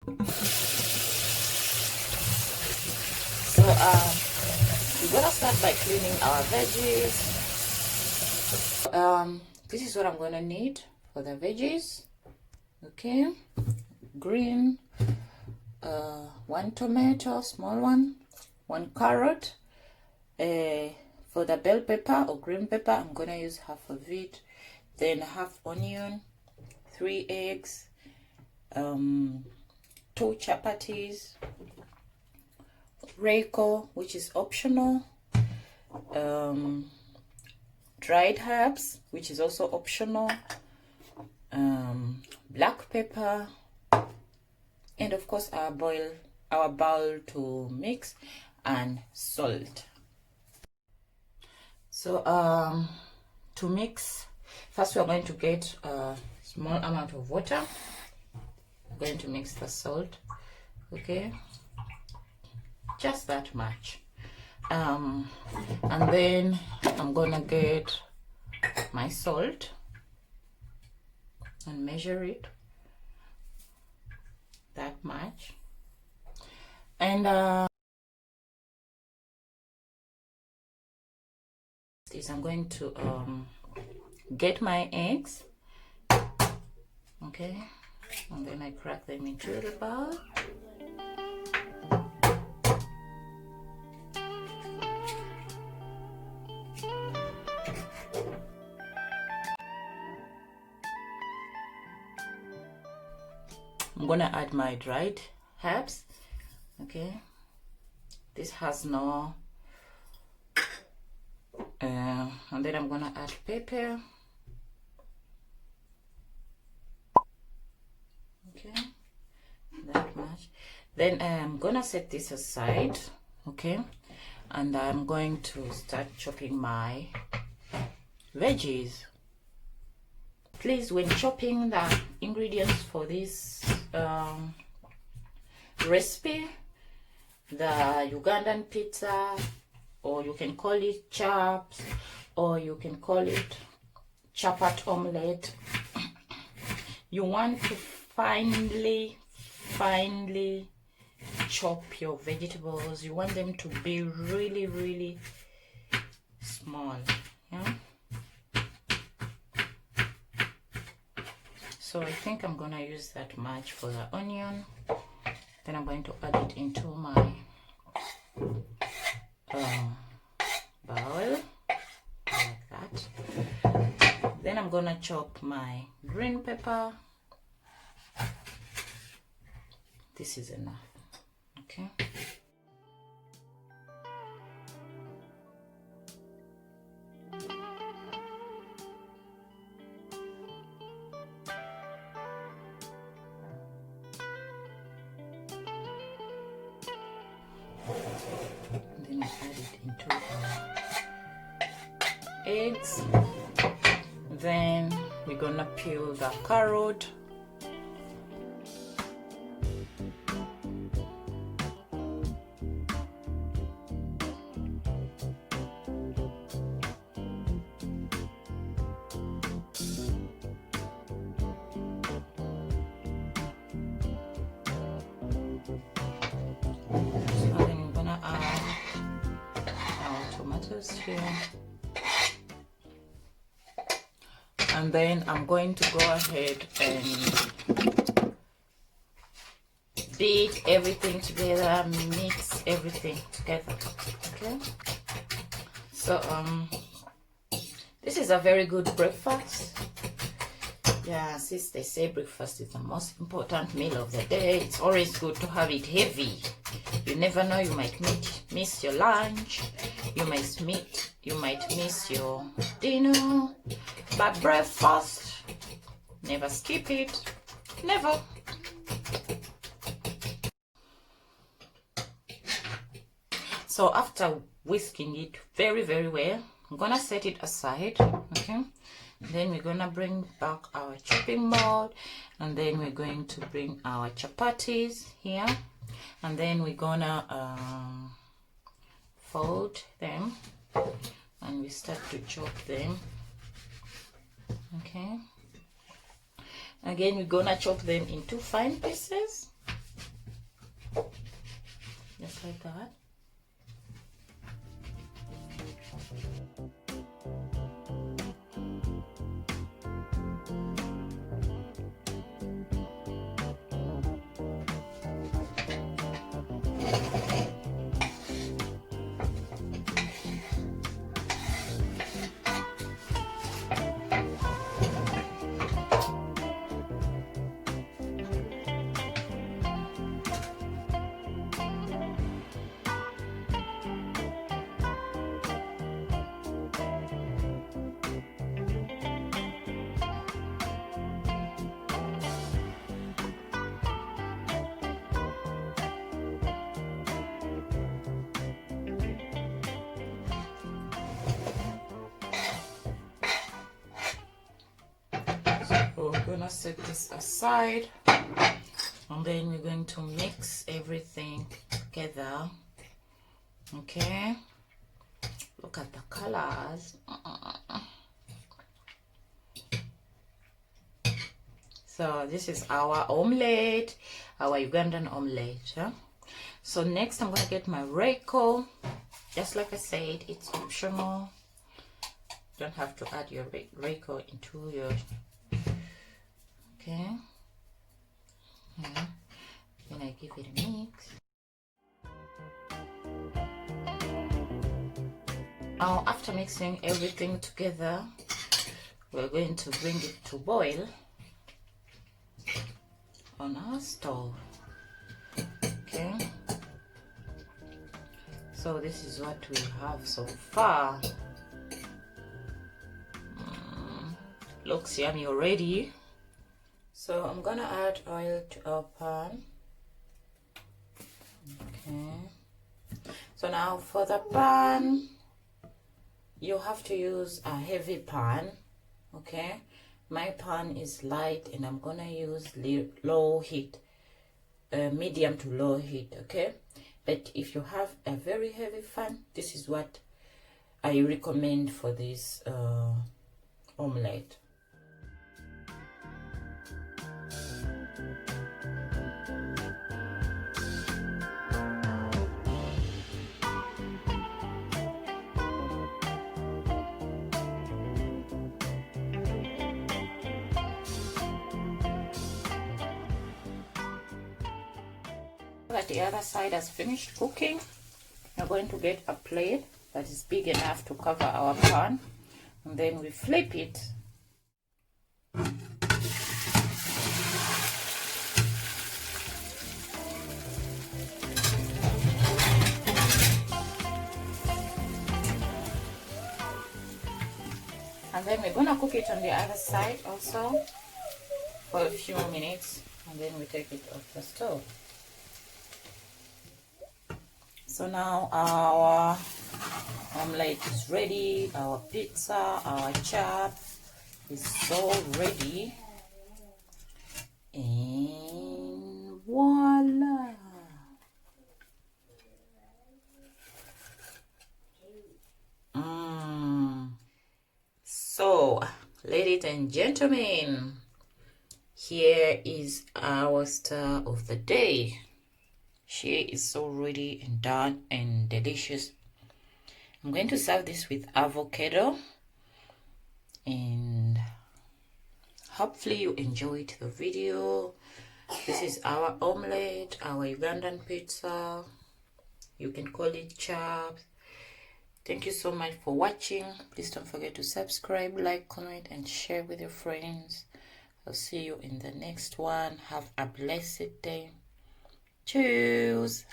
So we're gonna start by cleaning our veggies. This is what I'm gonna need for the veggies. Okay, green, 1 tomato, small one, 1 carrot. For the bell pepper or green pepper, I'm gonna use half of it. Then half onion, 3 eggs, 2 chapatis, Reiko, which is optional, dried herbs, which is also optional, black pepper, and of course our bowl to mix, and salt. So to mix, first we are going to get a small amount of water. I'm going to mix the salt, okay, just that much. And then I'm gonna get my salt and measure it that much. And is I'm going to get my eggs, okay, and then I crack them into the bowl. I'm gonna add my dried herbs, okay. This has no and then I'm gonna add pepper, okay, that much. Then I'm gonna set this aside, okay, and I'm going to start chopping my veggies. Please, when chopping the ingredients for this recipe, the Ugandan pizza, or you can call it chaps, or you can call it Chapati omelette, you want to finely chop your vegetables. You want them to be really small, yeah. So I think I'm gonna use that much for the onion. Then I'm going to add it into my bowl like that. Then I'm gonna chop my green pepper. This is enough, okay. Then I add it into the eggs. Then we're gonna peel the carrot. Here, and then I'm going to go ahead and beat everything together, mix everything together, okay. So this is a very good breakfast. Yeah, since they say breakfast is the most important meal of the day, it's always good to have it heavy. You never know, you might miss your lunch, you might miss your dinner, but breakfast, never skip it, never. So after whisking it very well, I'm gonna set it aside, okay. Then we're gonna bring back our chopping board, and then we're going to bring our chapatis here, and then we're gonna fold them, and we start to chop them, okay. Again, we're gonna chop them into fine pieces, just like that. So we're gonna set this aside, and then we're going to mix everything together. Okay, look at the colors. So this is our omelette, our Ugandan omelette. Huh? So next I'm gonna get my Reiko. Just like I said, it's optional. You don't have to add your Reiko into your, okay. Yeah. Then I give it a mix. Now after mixing everything together, we're going to bring it to boil on our stove. Okay, so this is what we have so far. Looks yummy already. So I'm gonna add oil to our pan. Okay, so now for the pan, you have to use a heavy pan. Okay, my pan is light and I'm gonna use low heat, medium to low heat. Okay, but if you have a very heavy pan, this is what I recommend for this omelette. That the other side has finished cooking, we're going to get a plate that is big enough to cover our pan, and then we flip it. And then we're gonna cook it on the other side also for a few minutes, and then we take it off the stove. So now our omelette is ready, our pizza, our chap is so ready, and voila! So, ladies and gentlemen, here is our star of the day. She is so ready and done and delicious. I'm going to serve this with avocado, and hopefully you enjoyed the video. This is our omelette, our Ugandan pizza. You can call it chap. Thank you so much for watching. Please don't forget to subscribe, like, comment, and share with your friends. I'll see you in the next one. Have a blessed day. Cheers.